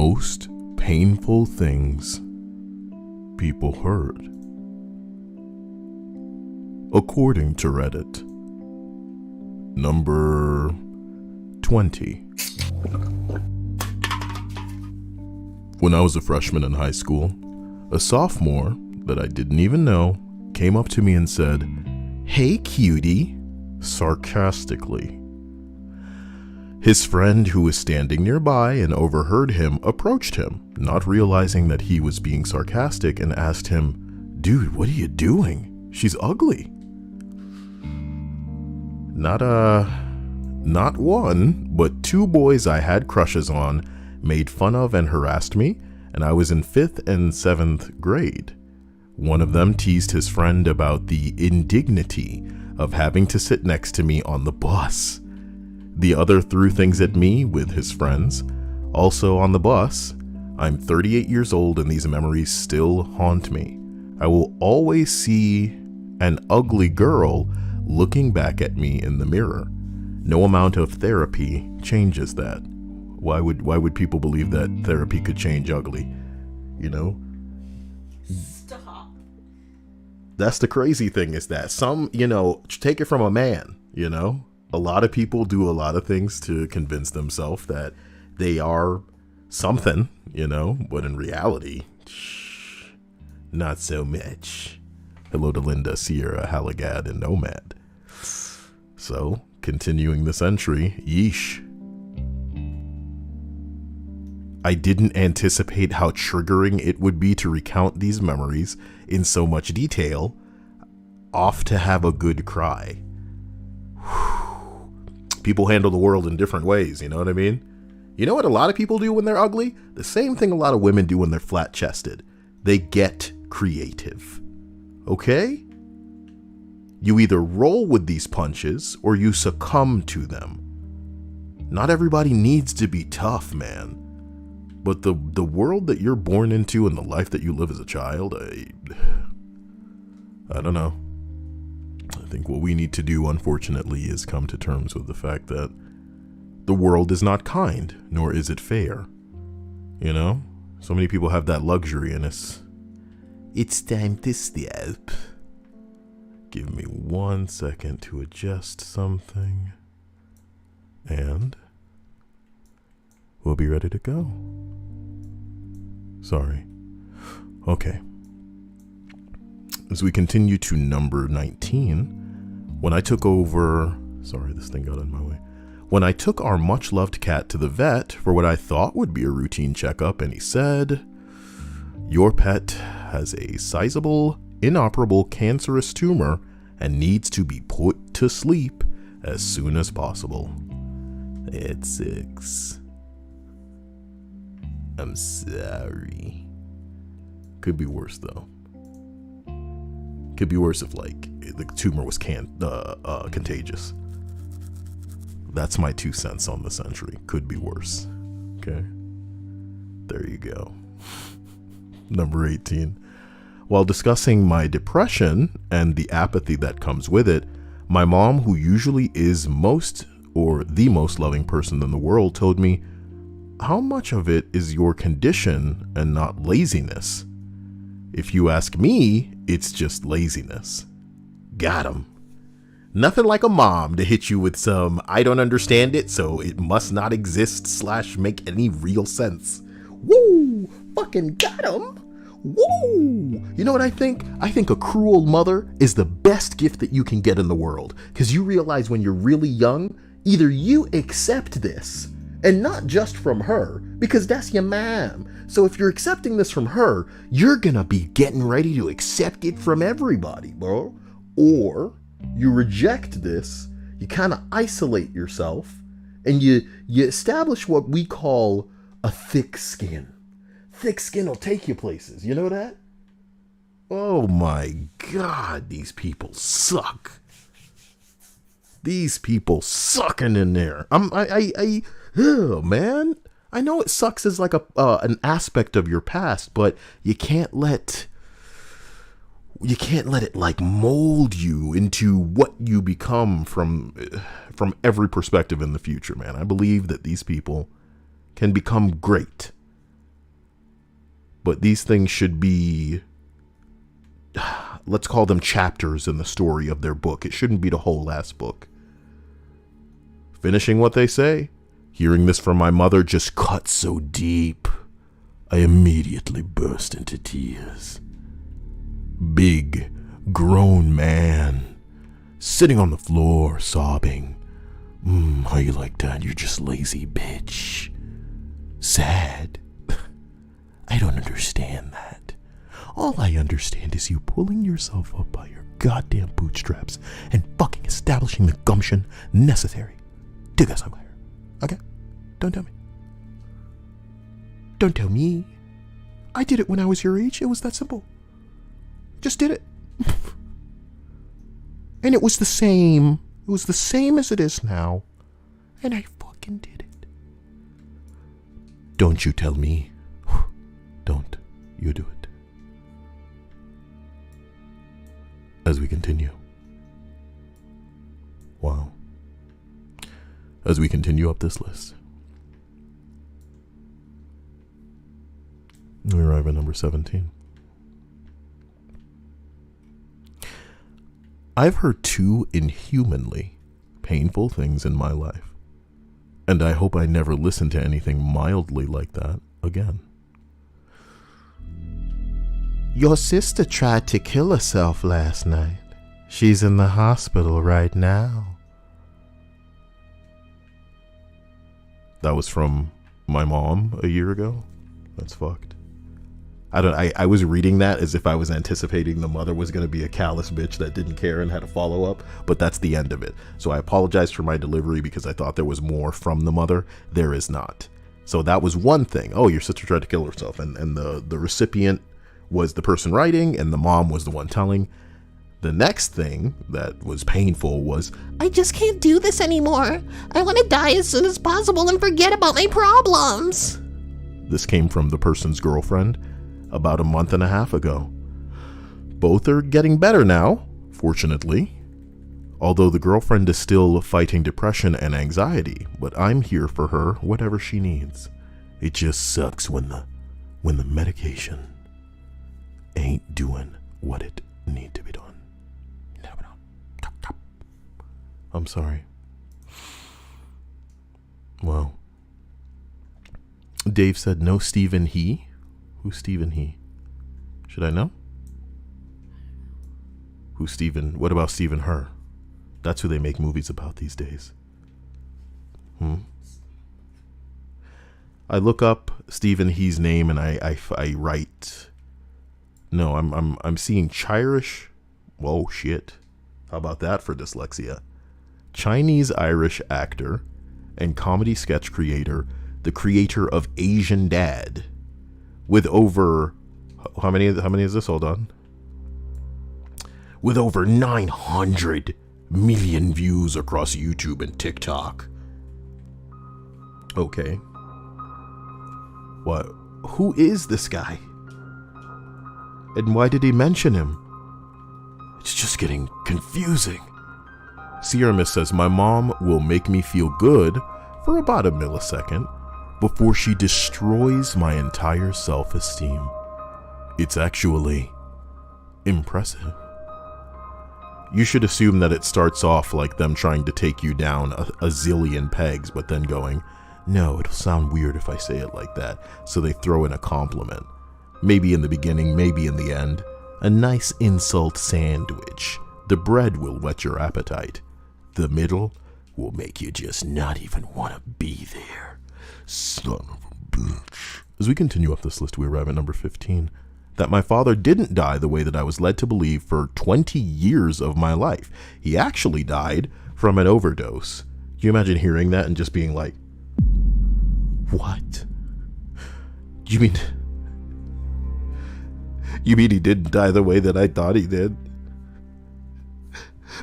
most painful things people heard. According to Reddit. Number 20. When I was a freshman in high school, a sophomore that I didn't even know came up to me and said, "Hey, cutie," sarcastically. His friend, who was standing nearby and overheard him, approached him, not realizing that he was being sarcastic, and asked him, "Dude, what are you doing? She's ugly." Not one, but two boys I had crushes on made fun of and harassed me, and I was in 5th and 7th grade. One of them teased his friend about the indignity of having to sit next to me on the bus. The other threw things at me with his friends. Also on the bus, I'm 38 years old and these memories still haunt me. I will always see an ugly girl looking back at me in the mirror. No amount of therapy changes that. Why would people believe that therapy could change ugly? You know? Stop. That's the crazy thing, is that some, take it from a man, A lot of people do a lot of things to convince themselves that they are something, but in reality, not so much. Hello to Linda, Sierra, Halagad, and Nomad. So, continuing this entry, yeesh. I didn't anticipate how triggering it would be to recount these memories in so much detail. Off to have a good cry. People handle the world in different ways, you know what I mean? You know what a lot of people do when they're ugly? The same thing a lot of women do when they're flat-chested. They get creative. Okay? You either roll with these punches or you succumb to them. Not everybody needs to be tough, man. But the world that you're born into and the life that you live as a child, I don't know. I think what we need to do, unfortunately, is come to terms with the fact that the world is not kind, nor is it fair. So many people have that luxury, and it's time to stop. Give me 1 second to adjust something, and we'll be ready to go. Sorry. Okay. As we continue to number 19, when I took over... Sorry, this thing got in my way. When I took our much-loved cat to the vet for what I thought would be a routine checkup, and he said, "Your pet has a sizable, inoperable cancerous tumor and needs to be put to sleep as soon as possible. It sucks. I'm sorry." Could be worse, though. Could be worse if, the tumor was contagious. That's my 2 cents on this entry. Could be worse. Okay? There you go. Number 18. While discussing my depression and the apathy that comes with it, my mom, who usually is the most loving person in the world, told me, "How much of it is your condition and not laziness? If you ask me, it's just laziness." Got him. Nothing like a mom to hit you with some, "I don't understand it, so it must not exist / make any real sense." Woo! Fucking got him. Woo! You know what I think? I think a cruel mother is the best gift that you can get in the world. Because you realize when you're really young, either you accept this, and not just from her, because that's your mom. So if you're accepting this from her, you're gonna be getting ready to accept it from everybody, bro. Or you reject this, you kind of isolate yourself, and you establish what we call a thick skin. Thick skin will take you places, you know that? Oh my God, these people suck. These people sucking in there. Oh man. I know it sucks as like an aspect of your past, but you can't let it like mold you into what you become from every perspective in the future, man. I believe that these people can become great But these things should be, let's call them chapters in the story of their book. It shouldn't be the whole last book. Finishing what they say, hearing this from my mother just cut so deep, I immediately burst into tears. Big, grown man, sitting on the floor, sobbing. How you like that? You're just lazy, bitch. Sad. I don't understand that. All I understand is you pulling yourself up by your goddamn bootstraps and fucking establishing the gumption necessary to get somewhere. Okay? Don't tell me. Don't tell me. I did it when I was your age. It was that simple. Just did it. And it was the same. It was the same as it is now. And I fucking did it. Don't you tell me. Don't you do it. As we continue. Wow. As we continue up this list. We arrive at number 17. I've heard two inhumanly painful things in my life, and I hope I never listen to anything mildly like that again. Your sister tried to kill herself last night. She's in the hospital right now. That was from my mom a year ago. That's fucked. I was reading that as if I was anticipating the mother was going to be a callous bitch that didn't care and had a follow up, but that's the end of it. So I apologize for my delivery because I thought there was more from the mother. There is not. So that was one thing. Oh, your sister tried to kill herself, and the recipient was the person writing and the mom was the one telling. The next thing that was painful was, I just can't do this anymore. I want to die as soon as possible and forget about my problems. This came from the person's girlfriend about a month and a half ago. Both are getting better now, fortunately. Although the girlfriend is still fighting depression and anxiety, but I'm here for her, whatever she needs. It just sucks when the medication ain't doing what it need to be done. I'm sorry. Well, Dave said no Stephen He. Who's Stephen He? Should I know? Who's Stephen? What about Stephen Her? That's who they make movies about these days. I look up Stephen He's name and I write. No, I'm seeing Chirish. Whoa, shit. How about that for dyslexia? Chinese-Irish actor and comedy sketch creator, the creator of Asian Dad, with over, how many is this? Hold on. With over 900 million views across YouTube and TikTok. Okay. What? Who is this guy? And why did he mention him? It's just getting confusing. Sierra Miss says, my mom will make me feel good for about a millisecond before she destroys my entire self-esteem. It's actually impressive. You should assume that it starts off like them trying to take you down a zillion pegs, but then going, no, it'll sound weird if I say it like that. So they throw in a compliment. Maybe in the beginning, maybe in the end. A nice insult sandwich. The bread will whet your appetite. The middle will make you just not even want to be there. Son of a bitch. As we continue up this list, we arrive at number 15. That my father didn't die the way that I was led to believe for 20 years of my life. He actually died from an overdose. Can you imagine hearing that and just being like, what? You mean he didn't die the way that I thought he did?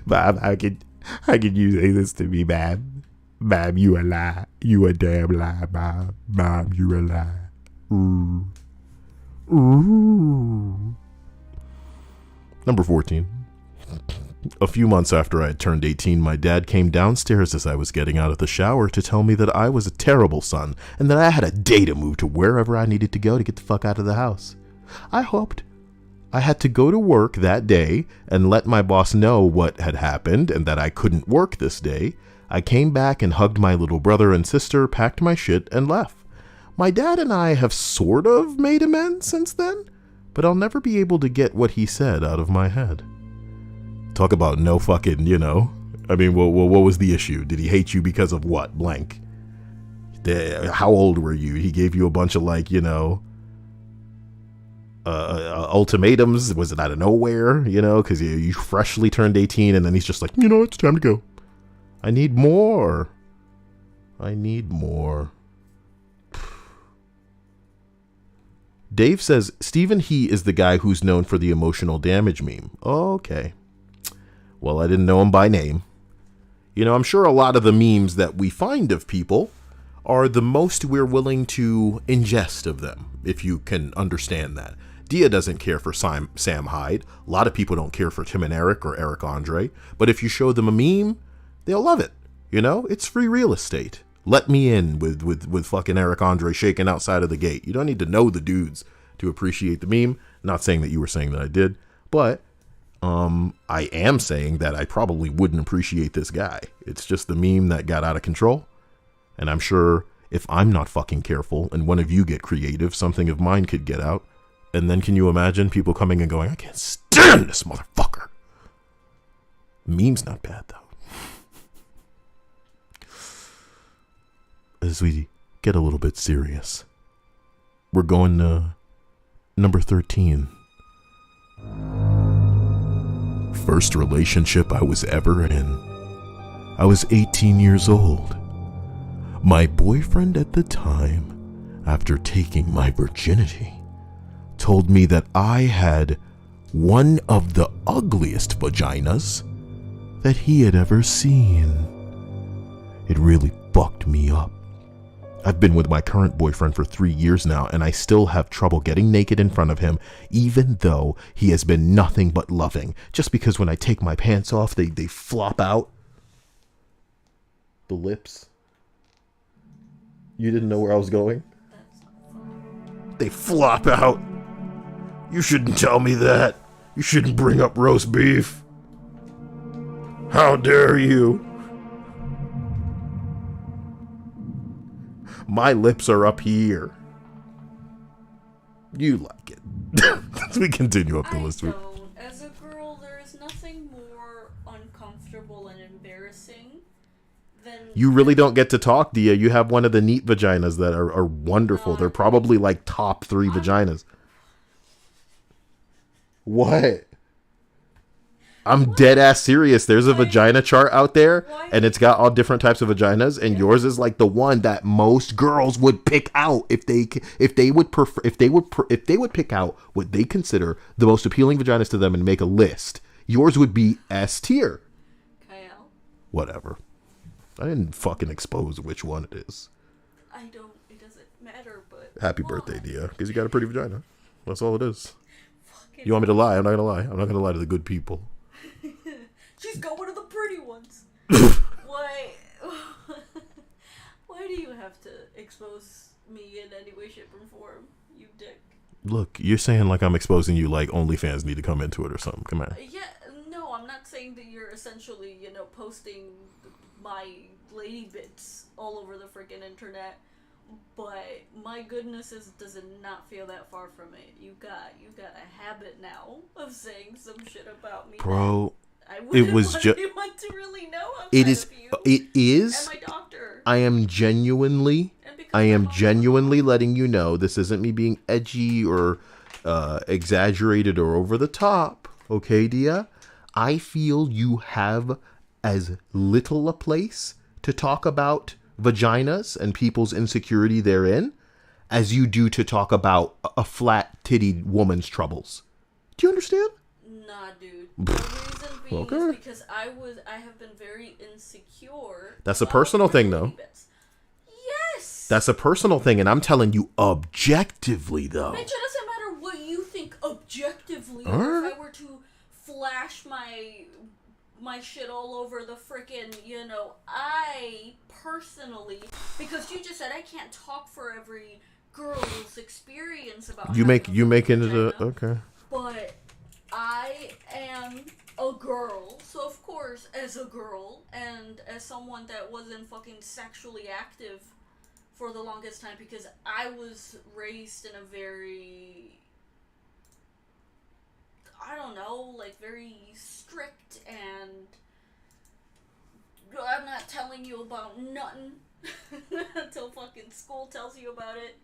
Mom, how can you say this to me, Mom? Mom, you a lie. You a damn lie, Mom. Mom, you a lie. Ooh. Ooh. Number 14. A few months after I had turned 18, my dad came downstairs as I was getting out of the shower to tell me that I was a terrible son and that I had a day to move to wherever I needed to go to get the fuck out of the house. I hoped I had to go to work that day and let my boss know what had happened and that I couldn't work this day. I came back and hugged my little brother and sister, packed my shit, and left. My dad and I have sort of made amends since then, but I'll never be able to get what he said out of my head. Talk about no fucking, I mean, what was the issue? Did he hate you because of what? Blank. How old were you? He gave you a bunch of ultimatums. Was it out of nowhere? Because you freshly turned 18 and then he's just like, it's time to go. I need more. Dave says, Stephen He is the guy who's known for the emotional damage meme. Okay. Well, I didn't know him by name. I'm sure a lot of the memes that we find of people are the most we're willing to ingest of them, if you can understand that. Dia doesn't care for Sam Hyde. A lot of people don't care for Tim and Eric or Eric Andre. But if you show them a meme, they'll love it. It's free real estate. Let me in with fucking Eric Andre shaking outside of the gate. You don't need to know the dudes to appreciate the meme. Not saying that you were saying that I did, but I am saying that I probably wouldn't appreciate this guy. It's just the meme that got out of control. And I'm sure if I'm not fucking careful and one of you get creative, something of mine could get out. And then can you imagine people coming and going, I can't stand this motherfucker. Meme's not bad though. As we get a little bit serious, we're going to number 13. First relationship I was ever in. I was 18 years old. My boyfriend at the time, after taking my virginity, told me that I had one of the ugliest vaginas that he had ever seen. It really fucked me up. I've been with my current boyfriend for 3 years now, and I still have trouble getting naked in front of him, even though he has been nothing but loving. Just because when I take my pants off, they flop out. The lips. You didn't know where I was going? They flop out. You shouldn't tell me that. You shouldn't bring up roast beef. How dare you? My lips are up here. You like it. As we continue up the list. I don't. As a girl, there is nothing more uncomfortable and embarrassing than... You really don't get to talk, Dia. You have one of the neat vaginas that are wonderful. They're probably like top 3 vaginas. What? I'm dead ass serious. There's a vagina chart out there, and it's got all different types of vaginas, and yours is like the one that most girls would pick out if they would pick out what they consider the most appealing vaginas to them and make a list. Yours would be S tier. Kyle. Whatever. I didn't fucking expose which one it is. It doesn't matter, but... Happy birthday, Dia, because you got a pretty vagina. That's all it is. You want me to lie? I'm not gonna lie. I'm not gonna lie to the good people. She's got one of the pretty ones. Why do you have to expose me in any way, shape, or form, you dick? Look, you're saying like I'm exposing you like OnlyFans need to come into it or something. Come on. Yeah, no, I'm not saying that you're essentially, posting my lady bits all over the freaking internet. But my goodness, does it not feel that far from it? You got a habit now of saying some shit about me. Bro, I wouldn't want anyone to really know outside of you. It is. And my doctor. I am genuinely letting you know this isn't me being edgy or exaggerated or over the top. Okay, Dia? I feel you have as little a place to talk about vaginas and people's insecurity therein as you do to talk about a flat-tittied woman's troubles. Do you understand? Nah, dude. The reason being is because I have been very insecure. That's a personal thing, though. Yes! That's a personal thing, and I'm telling you objectively, though. Bitch, it doesn't matter what you think objectively. Right. If I were to flash my my shit all over the frickin', you know, I personally, because you just said I can't talk for every girl's experience about you make it a okay. But I am a girl, so of course, as a girl, and as someone that wasn't fucking sexually active for the longest time, because I was raised in a very, I don't know, like, very strict and I'm not telling you about nothing until fucking school tells you about it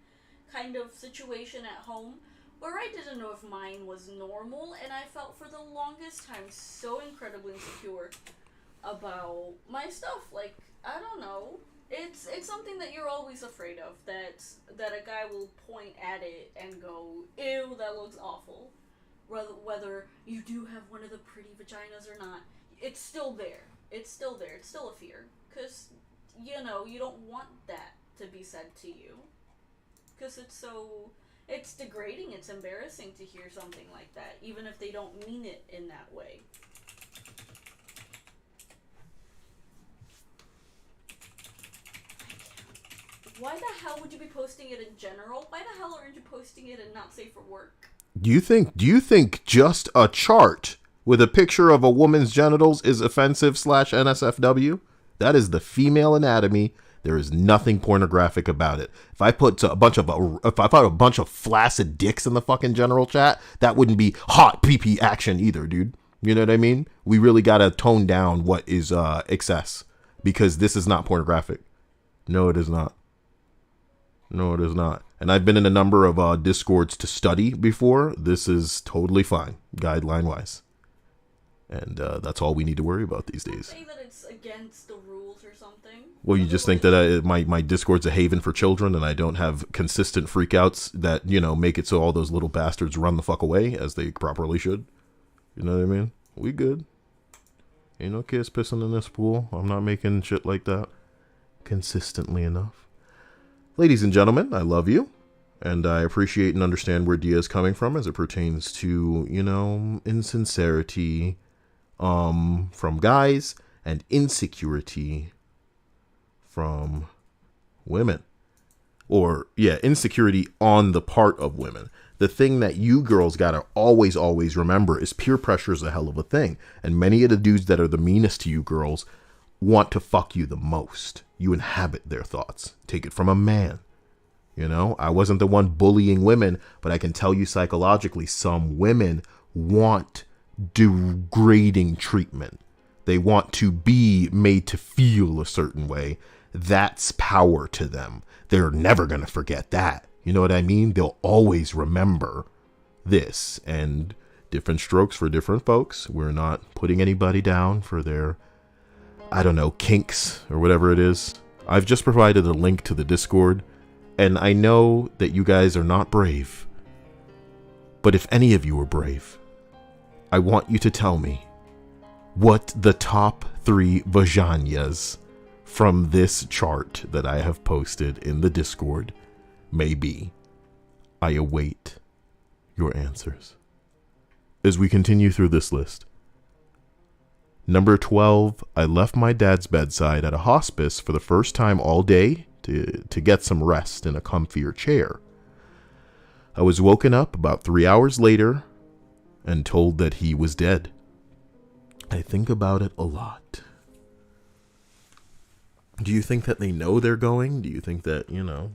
kind of situation at home, where I didn't know if mine was normal, and I felt for the longest time so incredibly insecure about my stuff. Like, I don't know. It's something that you're always afraid of, that a guy will point at it and go, ew, that looks awful. Whether you do have one of the pretty vaginas or not, it's still there. It's still there. It's still a fear. Because, you know, you don't want that to be said to you. Because it's degrading, it's embarrassing to hear something like that, even if they don't mean it in that way. Why the hell would you be posting it in general? Why the hell aren't you posting it and not safe for work? Do you think just a chart with a picture of a woman's genitals is offensive / NSFW? That is the female anatomy. There is nothing pornographic about it. If I put a bunch of flaccid dicks in the fucking general chat, that wouldn't be hot PP action either, dude. You know what I mean? We really gotta tone down what is excess, because this is not pornographic. No, it is not. No, it is not. And I've been in a number of discords to study before. This is totally fine, guideline wise. And that's all we need to worry about these days. Say that it's against the rules or something. Well, you just think that my Discord's a haven for children, and I don't have consistent freakouts that, you know, make it so all those little bastards run the fuck away as they properly should. You know what I mean? We good. Ain't no kids pissing in this pool. I'm not making shit like that consistently enough. Ladies and gentlemen, I love you, and I appreciate and understand where Dia is coming from as it pertains to, you know, insincerity from guys and insecurity from women. Or, yeah, insecurity on the part of women. The thing that you girls gotta always remember is peer pressure is a hell of a thing. And many of the dudes that are the meanest to you girls want to fuck you the most. You inhabit their thoughts. Take it from a man. You know, I wasn't the one bullying women, but I can tell you psychologically, some women want degrading treatment. They want to be made to feel a certain way. That's power to them. They're never going to forget that. You know what I mean? They'll always remember this. And different strokes for different folks. We're not putting anybody down for their, I don't know, kinks or whatever it is. I've just provided a link to the Discord. And I know that you guys are not brave. But if any of you are brave, I want you to tell me what the top 3 vaginas from this chart that I have posted in the Discord may be. I await your answers. As we continue through this list. Number 12, I left my dad's bedside at a hospice for the first time all day to get some rest in a comfier chair. I was woken up about 3 hours later and told that he was dead. I think about it a lot. Do you think that they know they're going? Do you think that, you know,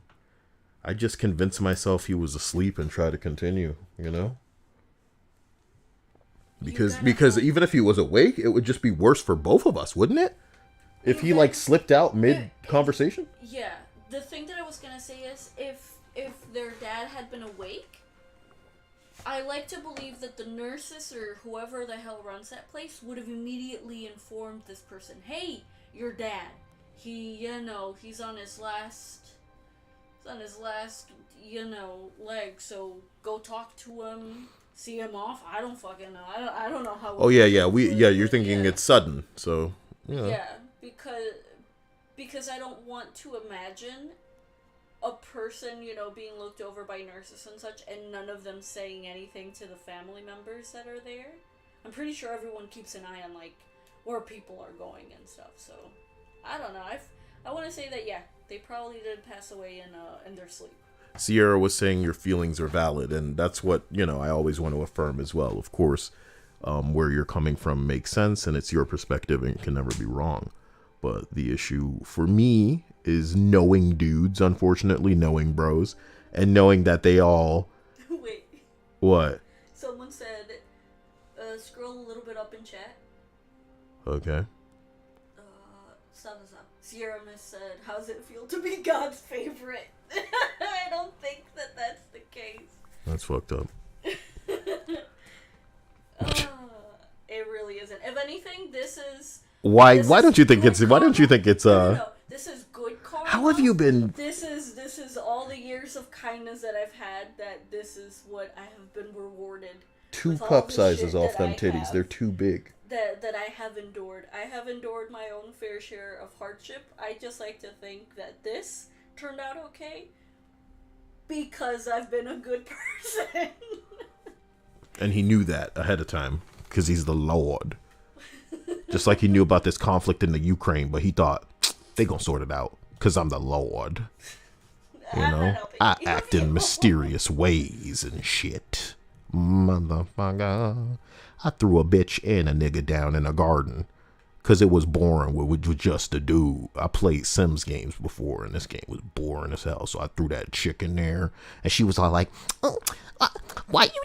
I just convinced myself he was asleep and try to continue, you know? Because even if he was awake, it would just be worse for both of us, wouldn't it? If he like slipped out mid conversation? Yeah. The thing that I was gonna say is if their dad had been awake, I like to believe that the nurses or whoever the hell runs that place would have immediately informed this person, hey, your dad, he, you know, he's on his last, you know, leg, so go talk to him, see him off. I don't fucking know. I don't know how. Oh yeah, you're thinking it's sudden, so yeah. Yeah, because I don't want to imagine a person, you know, being looked over by nurses and such, and none of them saying anything to the family members that are there. I'm pretty sure everyone keeps an eye on, like, where people are going and stuff. So I don't know. I want to say that they probably did pass away in their sleep. Sierra was saying your feelings are valid, and that's what, I always want to affirm as well. Of course, where you're coming from makes sense, and it's your perspective and can never be wrong. But the issue for me is knowing dudes, unfortunately, knowing bros, and knowing that they all... Wait. What? Someone said, scroll a little bit up in chat. Okay. Stop. Sierra Miss said, how's it feel to be God's favorite? I don't think that that's the case. That's fucked up. It really isn't. If anything, this is... Why don't you think it's... No, this is good karma. How have you been... This is all the years of kindness that I've had, that this is what I have been rewarded. 2 cup sizes off them titties. They're too big. That I have endured. I have endured my own fair share of hardship. I just like to think that this turned out okay because I've been a good person. And he knew that ahead of time because he's the Lord. Just like he knew about this conflict in the Ukraine, but he thought, they gonna sort it out because I'm the Lord. I act in mysterious ways and shit. Motherfucker. I threw a bitch and a nigga down in a garden because it was boring with just a dude. I played Sims games before, and this game was boring as hell, so I threw that chick in there, and she was all like, why you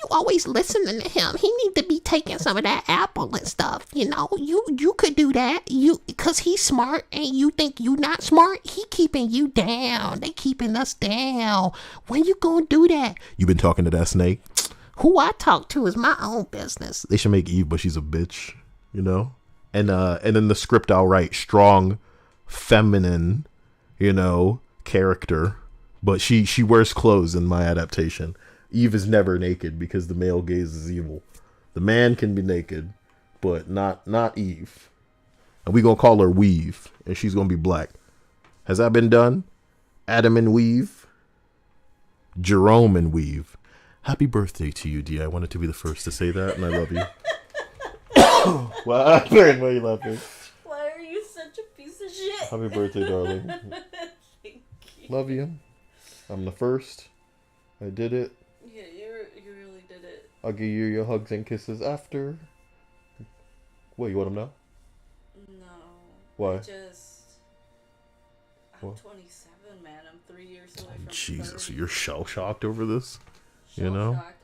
always listening to him? He need to be taking some of that apple and stuff. You could do that. Cause he's smart and you think you not smart. He keeping you down. They keeping us down. When you gonna do that? You been talking to that snake? Who I talk to is my own business. They should make Eve, but she's a bitch, And in the script I'll write strong, feminine, character. But she wears clothes in my adaptation. Eve is never naked because the male gaze is evil. The man can be naked, but not Eve. And we gonna call her Weave, and she's gonna be black. Has that been done? Adam and Weave? Jerome and Weave. Happy birthday to you, D. I wanted to be the first to say that, and I love you. What happened? Why are you laughing? Why are you such a piece of shit? Happy birthday, darling. Thank you. Love you. I'm the first. I did it. Yeah, you really did it. I'll give you your hugs and kisses after. What, you want them now? No. Why? I'm 27, man. I'm 3 years away from Jesus, 30. you're shell-shocked over this? Shell-shocked.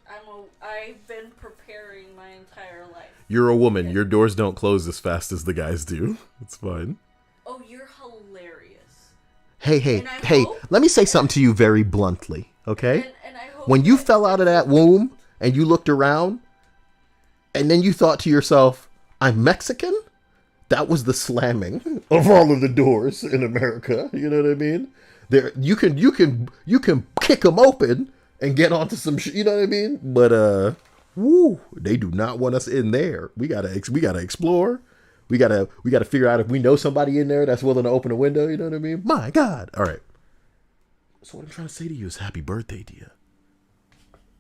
I've been preparing my entire life. You're a woman. Your doors don't close as fast as the guys do. It's fine. Oh, you're hilarious. Hey, let me say something to you very bluntly, okay? And I hope when you fell out of that womb and you looked around and then you thought to yourself, I'm Mexican? That was the slamming of all of the doors in America. You know what I mean? There, you can kick them open and get onto some shit. You know what I mean? But they do not want us in there. We gotta explore. We gotta figure out if we know somebody in there that's willing to open a window. You know what I mean? My God! All right. So what I'm trying to say to you is, happy birthday, dear.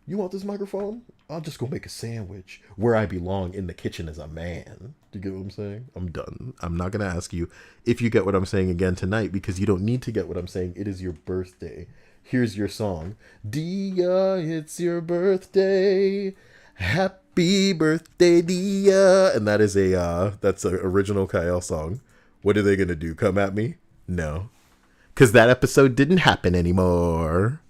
You want this microphone? I'll just go make a sandwich where I belong in the kitchen as a man. Do you get what I'm saying? I'm done. I'm not going to ask you if you get what I'm saying again tonight because you don't need to get what I'm saying. It is your birthday. Here's your song. Dia, it's your birthday. Happy birthday, Dia. And that is that's an original Kyle song. What are they going to do? Come at me? No. Because that episode didn't happen anymore.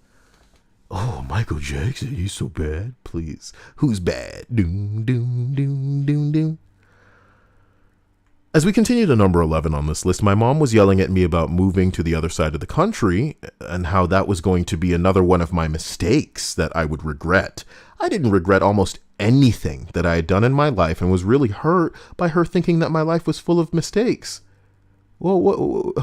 Oh, Michael Jackson, he's so bad. Please. Who's bad? Doom, doom, doom, doom, doom. As we continue to number 11 on this list, my mom was yelling at me about moving to the other side of the country and how that was going to be another one of my mistakes that I would regret. I didn't regret almost anything that I had done in my life and was really hurt by her thinking that my life was full of mistakes. Well,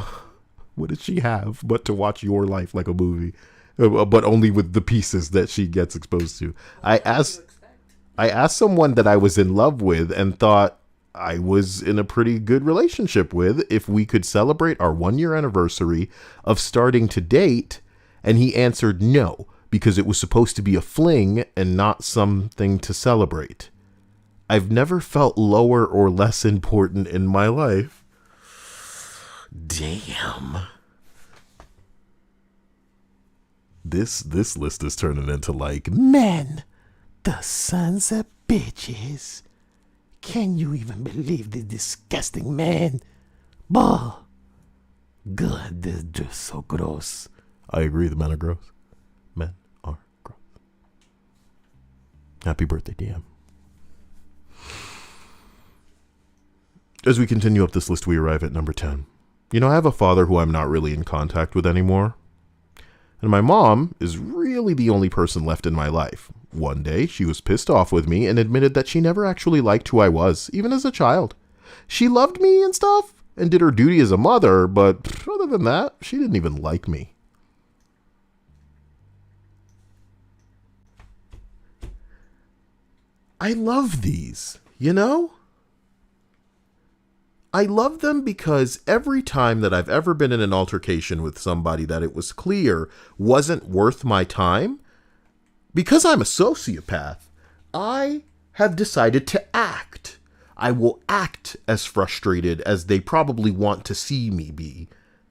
what did she have but to watch your life like a movie? But only with the pieces that she gets exposed to. I asked someone that I was in love with and thought I was in a pretty good relationship with if we could celebrate our 1-year anniversary of starting to date, and he answered no, because it was supposed to be a fling and not something to celebrate. I've never felt lower or less important in my life. Damn. This list is turning into like, Men, the sons of bitches. Can you even believe the disgusting man? Bah. God, this is just so gross. I agree, the men are gross. Men are gross. Happy birthday, DM. As we continue up this list, we arrive at number 10. You know, I have a father who I'm not really in contact with anymore. And my mom is really the only person left in my life. One day, she was pissed off with me and admitted that she never actually liked who I was, even as a child. She loved me and stuff, and did her duty as a mother, but other than that, she didn't even like me. I love these, you know? I love them because every time that I've ever been in an altercation with somebody that it was clear wasn't worth my time, because I'm a sociopath, I have decided to act. I will act as frustrated as they probably want to see me be,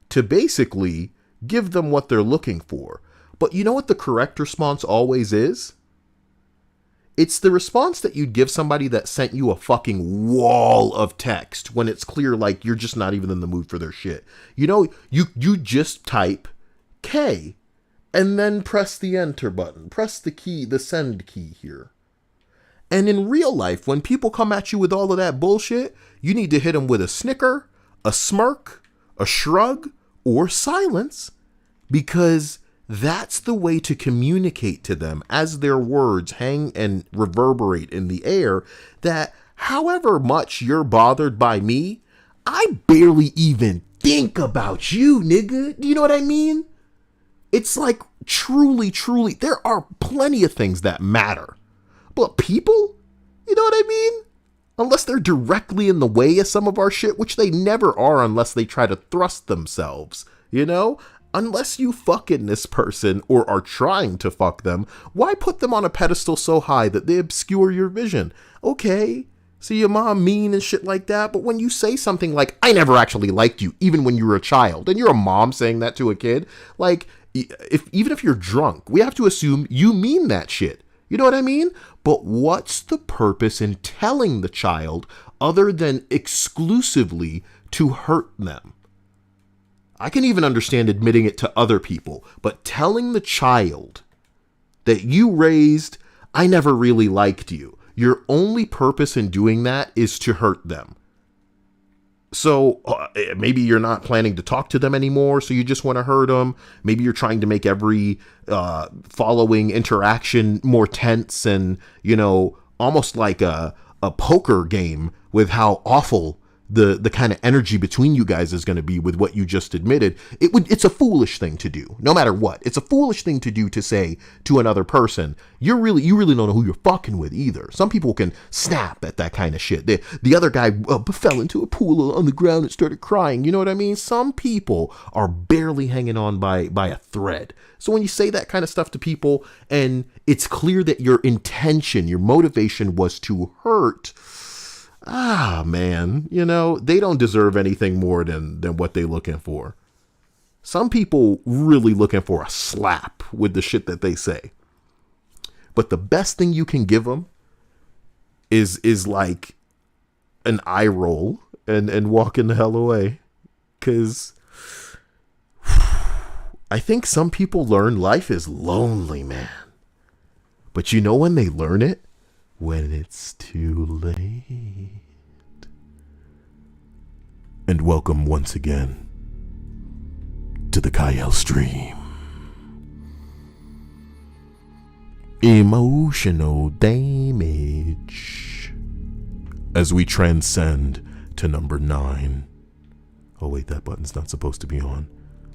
to basically give them what they're looking for. But you know what the correct response always is? It's the response that you'd give somebody that sent you a fucking wall of text when it's clear like you're just not even in the mood for their shit. You know, you just type K and then press the enter button. Press the key, the send key here. And in real life, when people come at you with all of that bullshit, you need to hit them with a snicker, a smirk, a shrug, or silence, because that's the way to communicate to them as their words hang and reverberate in the air that however much you're bothered by me, I barely even think about you, nigga. Do you know what I mean? It's like truly, there are plenty of things that matter. But people, you know what I mean? Unless they're directly in the way of some of our shit, which they never are unless they try to thrust themselves, you know? Unless you fucking this person or are trying to fuck them, why put them on a pedestal so high that they obscure your vision? Okay, so your mom mean and shit like that, but when you say something like, I never actually liked you, even when you were a child, and you're a mom saying that to a kid, like, even if you're drunk, we have to assume you mean that shit. You know what I mean? But what's the purpose in telling the child other than exclusively to hurt them? I can even understand admitting it to other people, but telling the child that you raised, I never really liked you, your only purpose in doing that is to hurt them. So maybe you're not planning to talk to them anymore, so you just want to hurt them. Maybe you're trying to make every following interaction more tense and, you know, almost like a poker game with how awful the kind of energy between you guys is going to be with what you just admitted. It's a foolish thing to do, no matter what. It's a foolish thing to do to say to another person, you really don't know who you're fucking with either. Some people can snap at that kind of shit. The other guy fell into a pool on the ground and started crying. You know what I mean? Some people are barely hanging on by a thread. So when you say that kind of stuff to people and it's clear that your intention, your motivation was to hurt, man, you know, they don't deserve anything more than what they're looking for. Some people really looking for a slap with the shit that they say. But the best thing you can give them is like an eye roll and walking the hell away. Because I think some people learn life is lonely, man. But you know when they learn it? When it's too late. And welcome once again to the Kyle stream. Emotional damage. As we transcend to number 9. Oh wait, that button's not supposed to be on.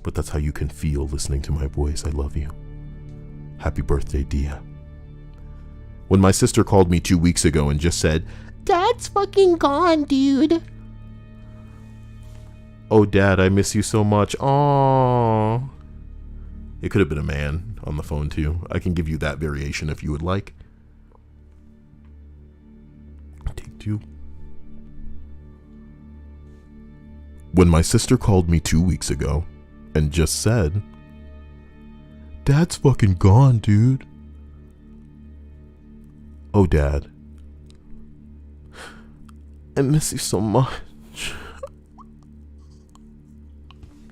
But that's how you can feel listening to my voice. I love you. Happy birthday, Dia. When my sister called me 2 weeks ago and just said, Dad's fucking gone, dude. Oh, Dad, I miss you so much. Aww. It could have been a man on the phone, too. I can give you that variation if you would like. loved you. When my sister called me 2 weeks ago and just said, Dad's fucking gone, dude. Oh, Dad. I miss you so much.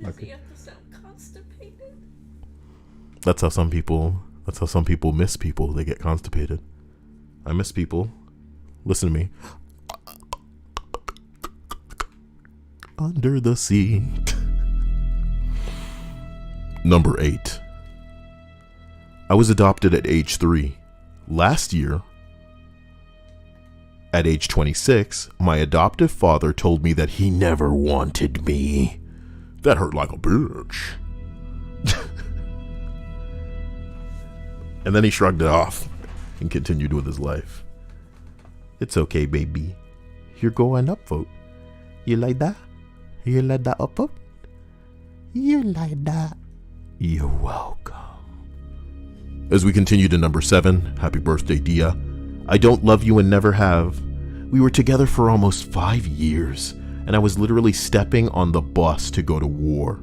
Does he have to sound constipated? That's how some people miss people. They get constipated. I miss people. Listen to me. Under the sea. Number 8. I was adopted at age 3. Last year, at age 26, my adoptive father told me that he never wanted me. That hurt like a bitch. And then he shrugged it off and continued with his life. It's okay, baby. You're going up, vote. You like that? You like that up, vote? You like that? You're welcome. As we continue to number 7, happy birthday, Dia. I don't love you and never have. We were together for almost 5 years, and I was literally stepping on the bus to go to war.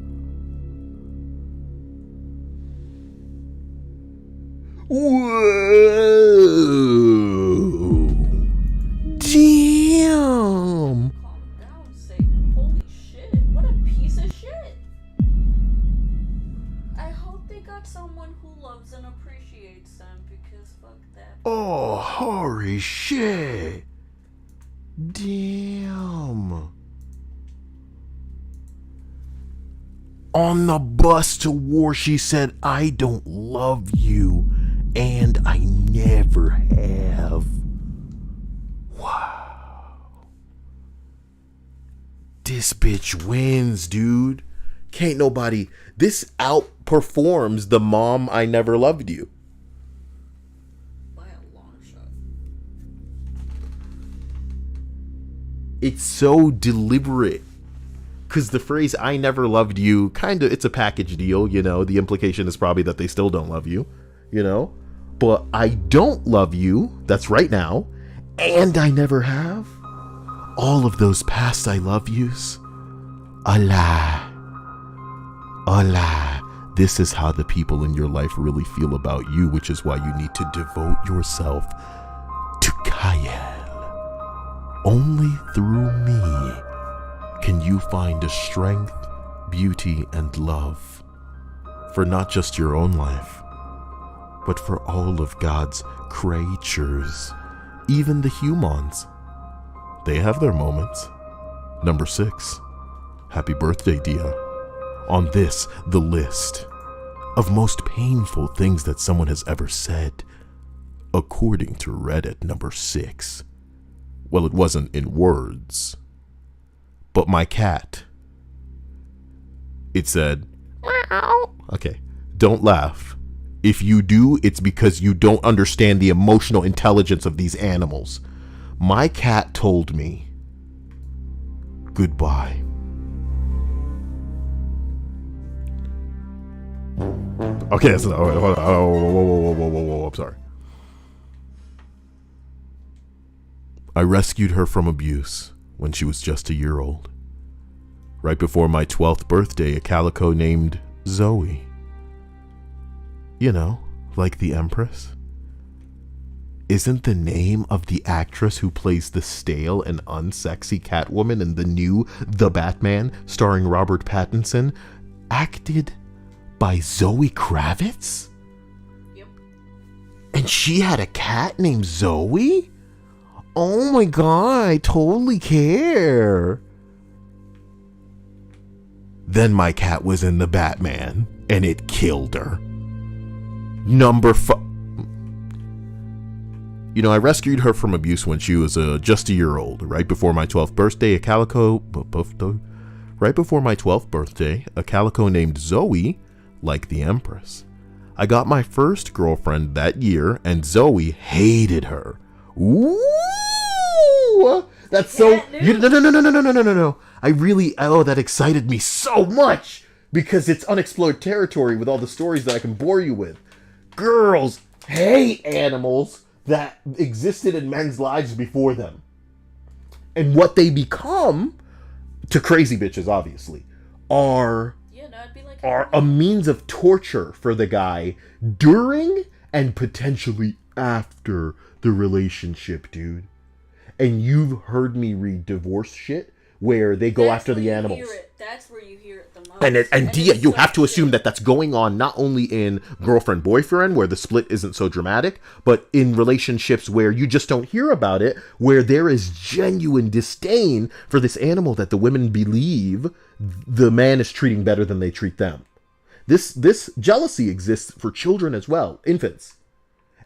Whoa! Damn! Calm down, Satan. Holy shit. What a piece of shit. I hope they got someone who loves and appreciates them, because fuck that. Oh, holy shit! Damn! On the bus to war, she said, I don't love you, and I never have. Wow. This bitch wins, dude. Can't nobody. This outperforms the mom I never loved you. By a long shot. It's so deliberate. Because the phrase, I never loved you, kind of, it's a package deal, you know. The implication is probably that they still don't love you, you know. But I don't love you, that's right now, and I never have. All of those past I love yous, a lie. A lie. This is how the people in your life really feel about you, which is why you need to devote yourself to Kyle. Only through me can you find a strength, beauty, and love for not just your own life, but for all of God's creatures, even the humans. They have their moments. Number 6, happy birthday, Dia. On this, the list of most painful things that someone has ever said, according to Reddit, number 6. Well, it wasn't in words, but my cat. It said, meow. Okay, don't laugh. If you do, it's because you don't understand the emotional intelligence of these animals. My cat told me, goodbye. Okay, so hold on. Whoa, I'm sorry. I rescued her from abuse when she was just a year old. Right before my 12th birthday, a calico named Zoe. You know, like the Empress. Isn't the name of the actress who plays the stale and unsexy Catwoman in the new The Batman, starring Robert Pattinson, acted by Zoe Kravitz? Yep. And she had a cat named Zoe? Oh my god, I totally care. Then my cat was in The Batman, and it killed her. Number 5. You know, I rescued her from abuse when she was just a year old. Right before my 12th birthday, a calico named Zoe, like the Empress. I got my first girlfriend that year, and Zoe hated her. Ooh, that's so. No. That excited me so much because it's unexplored territory with all the stories that I can bore you with. Girls hate animals that existed in men's lives before them. And what they become, to crazy bitches obviously, are that'd be like a means of torture for the guy during and potentially after the relationship, dude. And you've heard me read divorce shit where they go after the animals. That's where you hear it the most. And you have to assume that that's going on not only in girlfriend-boyfriend, where the split isn't so dramatic, but in relationships where you just don't hear about it, where there is genuine disdain for this animal that the women believe the man is treating better than they treat them. This jealousy exists for children as well, infants,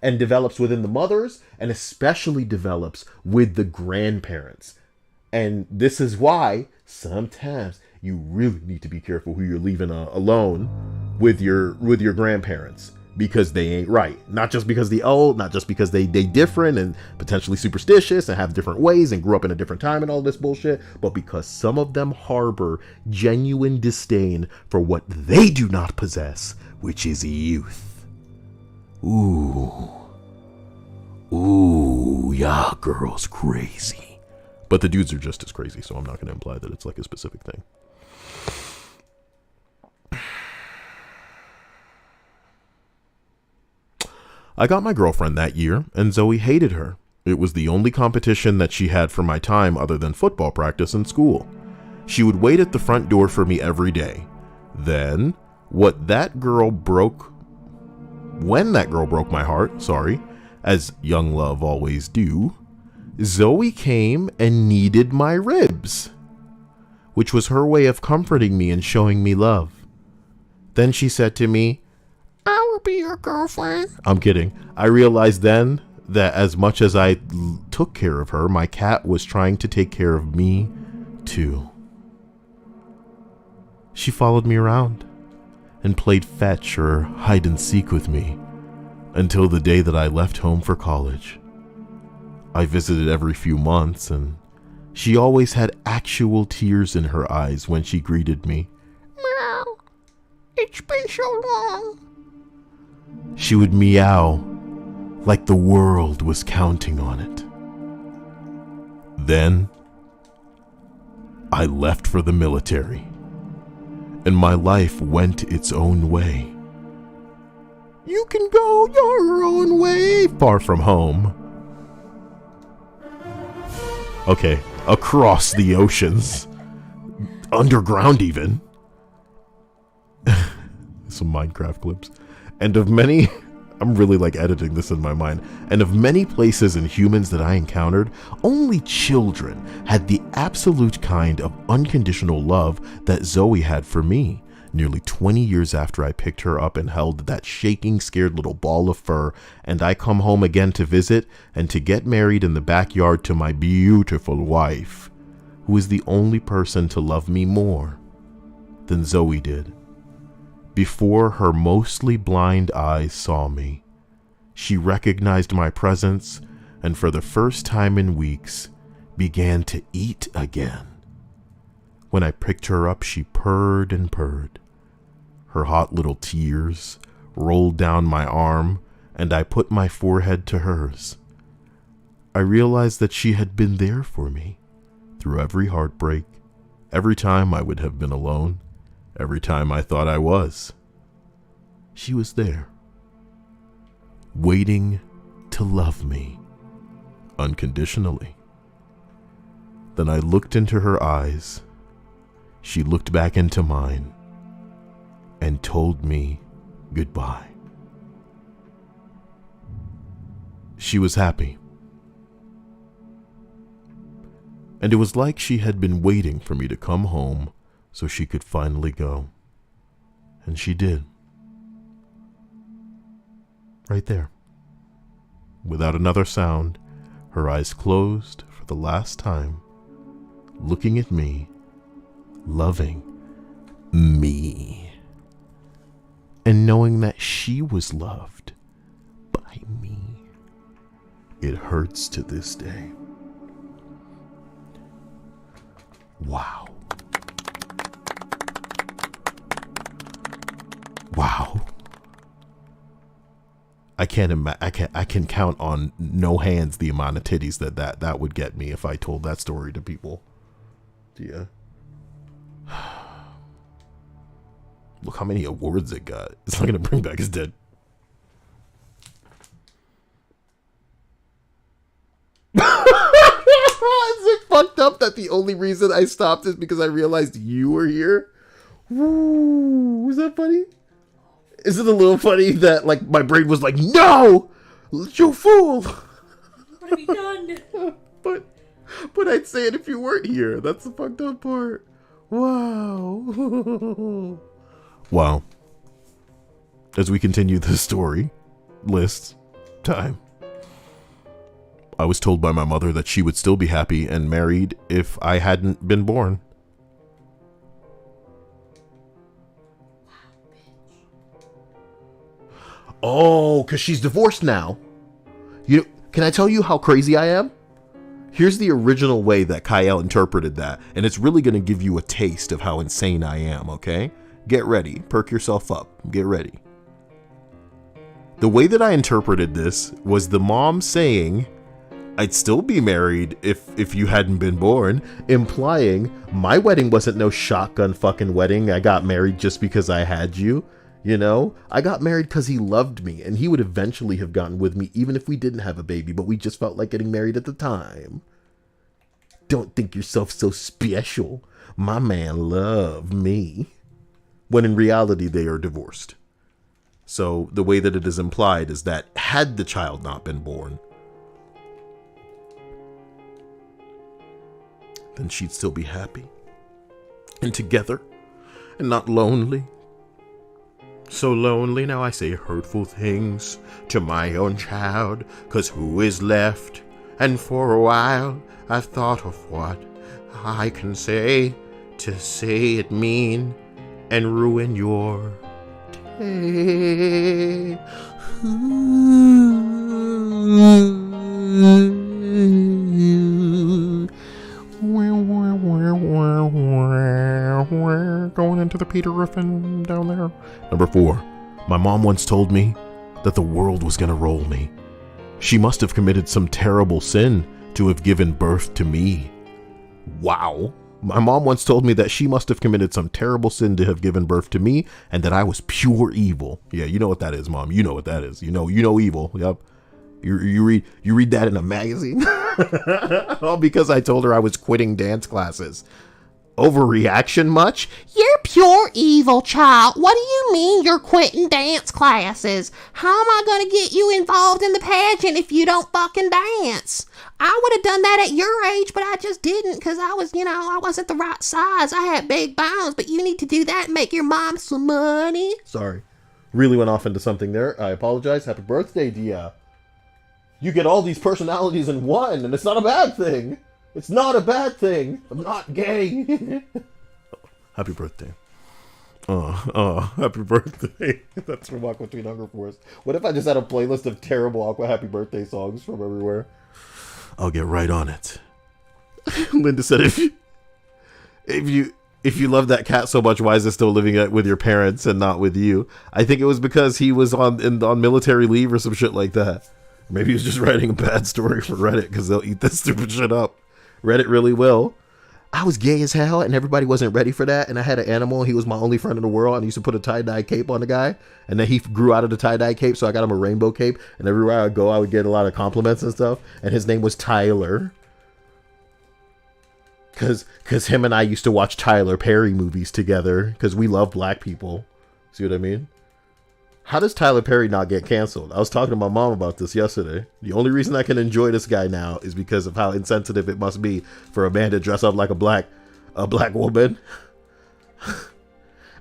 and develops within the mothers, and especially develops with the grandparents. And this is why sometimes you really need to be careful who you're leaving alone with your grandparents, because they ain't right. Not just because they old, not just because they different and potentially superstitious and have different ways and grew up in a different time and all this bullshit, but because some of them harbor genuine disdain for what they do not possess, which is youth. Ooh, yeah, girl's crazy. But the dudes are just as crazy, so I'm not going to imply that it's like a specific thing. I got my girlfriend that year, and Zoe hated her. It was the only competition that she had for my time other than football practice and school. She would wait at the front door for me every day. Then, when that girl broke my heart, as young love always do, Zoe came and kneaded my ribs, which was her way of comforting me and showing me love. Then she said to me, "I will be your girlfriend." I'm kidding. I realized then that as much as I took care of her, my cat was trying to take care of me too. She followed me around and played fetch or hide and seek with me until the day that I left home for college. I visited every few months, and she always had actual tears in her eyes when she greeted me. "Meow, it's been so long." She would meow like the world was counting on it. Then I left for the military, and my life went its own way. You can go your own way, far from home. Okay, across the oceans. Underground even. Some Minecraft clips. And of many, I'm really like editing this in my mind, and of many places and humans that I encountered, only children had the absolute kind of unconditional love that Zoe had for me. Nearly 20 years after I picked her up and held that shaking, scared little ball of fur, and I come home again to visit and to get married in the backyard to my beautiful wife, who is the only person to love me more than Zoe did. Before her mostly blind eyes saw me, she recognized my presence and for the first time in weeks began to eat again. When I picked her up, she purred and purred. Her hot little tears rolled down my arm, and I put my forehead to hers. I realized that she had been there for me through every heartbreak, every time I would have been alone, every time I thought I was. She was there, waiting to love me unconditionally. Then I looked into her eyes. She looked back into mine and told me goodbye. She was happy. And it was like she had been waiting for me to come home so she could finally go. And she did. Right there. Without another sound, her eyes closed for the last time, looking at me, loving me, and knowing that she was loved by me. It hurts to this day. Wow. Wow. I can count on no hands the amount of titties that would get me if I told that story to people. Yeah. Look how many awards it got. It's not gonna bring back his dead. Is it fucked up that the only reason I stopped is because I realized you were here? Woo, was that funny? Is it a little funny that like my brain was like, no, you fool? What have you done? but I'd say it if you weren't here. That's the fucked up part. Wow. Wow. As we continue the story list time, I was told by my mother that she would still be happy and married if I hadn't been born. Oh, because she's divorced now. Can I tell you how crazy I am? Here's the original way that Kyle interpreted that, and it's really going to give you a taste of how insane I am, okay? Get ready. Perk yourself up. Get ready. The way that I interpreted this was the mom saying, I'd still be married if you hadn't been born, implying my wedding wasn't no shotgun fucking wedding. I got married just because I had you. You know, I got married because he loved me, and he would eventually have gotten with me even if we didn't have a baby, but we just felt like getting married at the time. Don't think yourself so special. My man loved me. When in reality, they are divorced. So the way that it is implied is that had the child not been born, then she'd still be happy and together and not lonely. So lonely now I say hurtful things to my own child, 'cause who is left? And for a while I thought of what I can say to say it mean and ruin your day. Going into the Peter Griffin down there. Number 4. My mom once told me that the world was gonna roll me. She must have committed some terrible sin to have given birth to me. Wow. My mom once told me that she must have committed some terrible sin to have given birth to me, and that I was pure evil. Yeah, you know what that is, Mom. You know what that is. You know evil. Yep. You read that in a magazine? All because I told her I was quitting dance classes. Overreaction much? You're pure evil, child. What do you mean you're quitting dance classes? How am I gonna get you involved in the pageant if you don't fucking dance? I would have done that at your age, but I just didn't because I wasn't the right size. I had big bones, but you need to do that and make your mom some money. Sorry. Really went off into something there. I apologize. Happy birthday, Dia. You get all these personalities in one, and it's not a bad thing. It's not a bad thing. I'm not gay. Happy birthday. Happy birthday. That's from Aqua Teen Hunger Force. What if I just had a playlist of terrible Aqua happy birthday songs from everywhere? I'll get right on it. Linda said, if you love that cat so much, why is it still living with your parents and not with you? I think it was because he was on military leave or some shit like that. Maybe he was just writing a bad story for Reddit because they'll eat that stupid shit up. Reddit really will. I was gay as hell and everybody wasn't ready for that. And I had an animal. And he was my only friend in the world. And I used to put a tie-dye cape on the guy. And then he grew out of the tie-dye cape. So I got him a rainbow cape. And everywhere I would go, I would get a lot of compliments and stuff. And his name was Tyler. Because him and I used to watch Tyler Perry movies together. Because we love black people. See what I mean? How does Tyler Perry not get canceled? I was talking to my mom about this yesterday. The only reason I can enjoy this guy now is because of how insensitive it must be for a man to dress up like a black woman.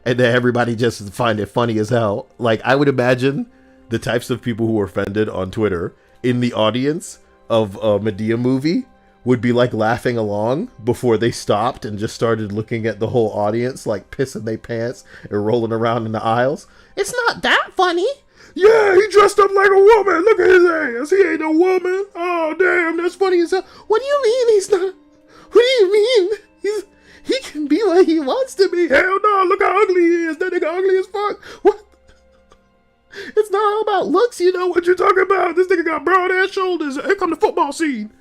And then everybody just find it funny as hell. Like, I would imagine the types of people who were offended on Twitter in the audience of a Medea movie would be like laughing along before they stopped and just started looking at the whole audience like pissing their pants and rolling around in the aisles. It's not that funny. Yeah, he dressed up like a woman. Look at his ass. He ain't no woman. Oh, damn, that's funny as hell. What do you mean he's not? What do you mean? He can be what he wants to be. Hell no, look how ugly he is. That nigga ugly as fuck. What? It's not all about looks, you know what you're talking about. This nigga got broad ass shoulders. Here come the football scene.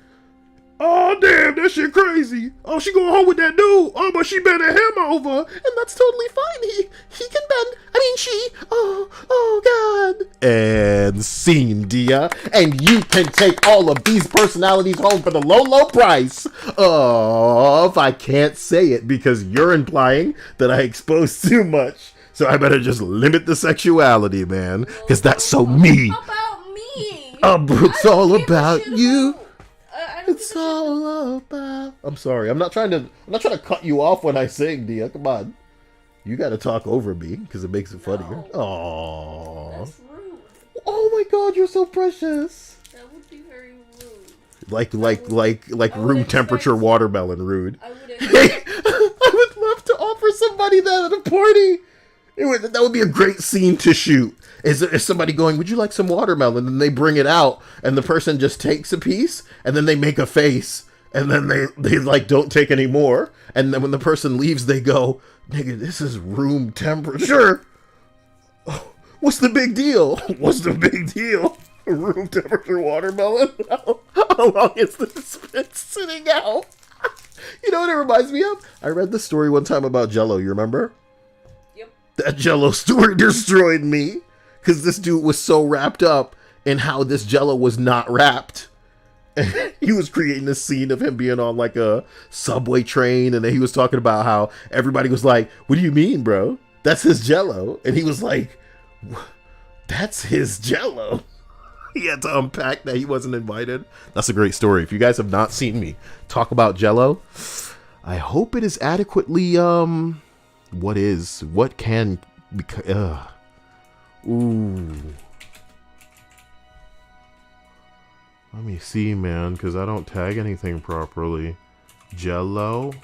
Oh, damn, that shit crazy. Oh, she going home with that dude. Oh, but she bending him over. And that's totally fine. He can bend. I mean, she. Oh, God. And scene, Dia. And you can take all of these personalities home for the low, low price of, I can't say it because you're implying that I exposed too much. So I better just limit the sexuality, man. Because that's so me. How about me? It's all about you. It's all about. I'm sorry. I'm not trying to cut you off when I sing, Dia. Come on. You got to talk over me because it makes it funnier. Aww. That's rude. Oh my God, you're so precious. That would be very rude. Like room temperature watermelon rude. I would I would love to offer somebody that at a party. That would be a great scene to shoot. Is somebody going, would you like some watermelon? And they bring it out, and the person just takes a piece, and then they make a face, and then they like don't take any more. And then when the person leaves, they go, nigga, this is room temperature. What's the big deal? What's the big deal? Room temperature watermelon? How long is this been sitting out? You know what it reminds me of? I read the story one time about Jell-O, you remember? That Jell-O story destroyed me because this dude was so wrapped up in how this Jell-O was not wrapped. And he was creating this scene of him being on like a subway train, and then he was talking about how everybody was like, what do you mean, bro? That's his Jell-O. And he was like, that's his Jell-O. He had to unpack that he wasn't invited. That's a great story. If you guys have not seen me talk about Jell-O, I hope it is adequately what can ooh, let me see, man, because I don't tag anything properly. Jell-O.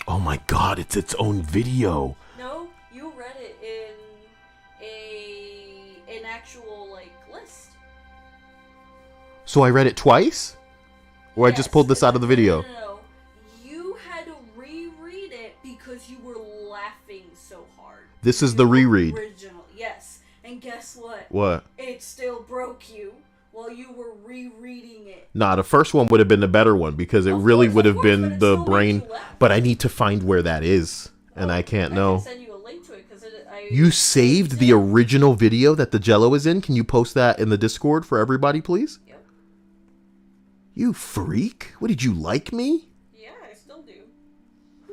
Oh my God, it's its own video. No, you read it in an actual like list. So I read it twice, or Yes. I just pulled this out of the video. No. You had to reread it because you were laughing so hard. This is the reread. Original, yes. And guess what? What? It still broke you while you were rereading it. Nah, the first one would have been the better one because it Of really course, would of have course, been but it the still made brain. you laugh. But I need to find where that is, and I can't know. I can send you a link to it because You saved the original video that the Jell-O is in? Can you post that in the Discord for everybody, please? Yep. You freak. What, did you like me? Yeah, I still do.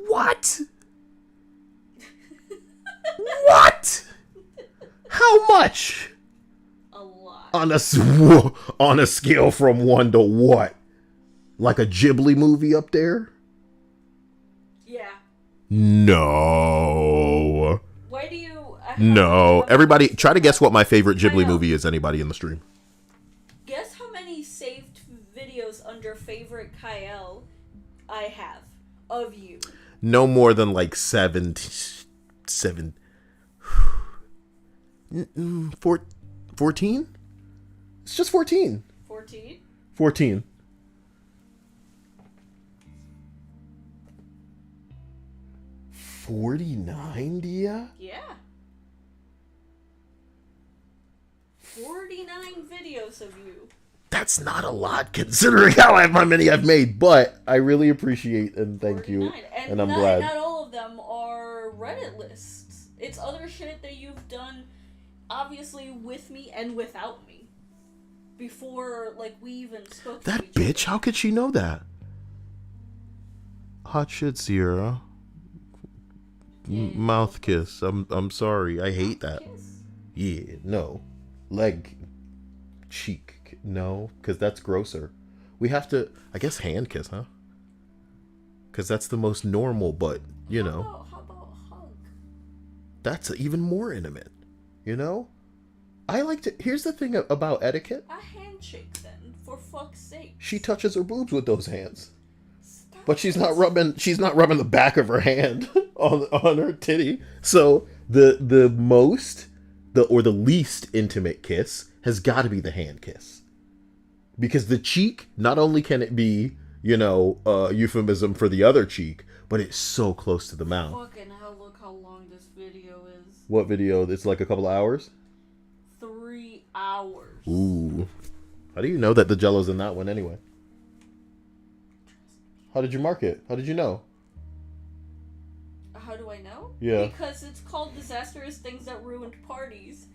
What? What? How much? A lot. On a scale from 1 to what? Like a Ghibli movie up there? Yeah. No. Why do you... No. Everybody, try to guess what my favorite Ghibli movie is, anybody in the stream. Guess how many saved videos under favorite Kyle I have of you. No more than like 14? It's just 14. 14? 14. $49, Dia? Yeah. 49 videos of you. That's not a lot considering how many I've made, but I really appreciate and thank you, 49. and I'm not, glad. Not all of them are Reddit lists. It's other shit that you've done, obviously with me and without me. Before, like, we even spoke to That each bitch, other. how could she know that? Hot shit, Sierra. Mouth kiss. I'm sorry. I hate that. Kiss. Yeah, no. Leg, cheek, no, because that's grosser. We have to, I guess, hand kiss, huh? Because that's the most normal, but, you know. How about a hug? That's even more intimate, you know? I like to, here's the thing about etiquette. A handshake, then, for fuck's sake. She touches her boobs with those hands. Stop But she's it. not rubbing the back of her hand on her titty. So the least intimate kiss has got to be the hand kiss. Because the cheek, not only can it be, you know, a euphemism for the other cheek, but it's so close to the mouth. Fucking hell, look how long this this video is. What video? It's like a couple of hours? 3 hours. Ooh. How do you know that the Jello's in that one anyway? How did you mark it? How did you know? How do I know? Yeah. Because it's called Disastrous Things That Ruined Parties.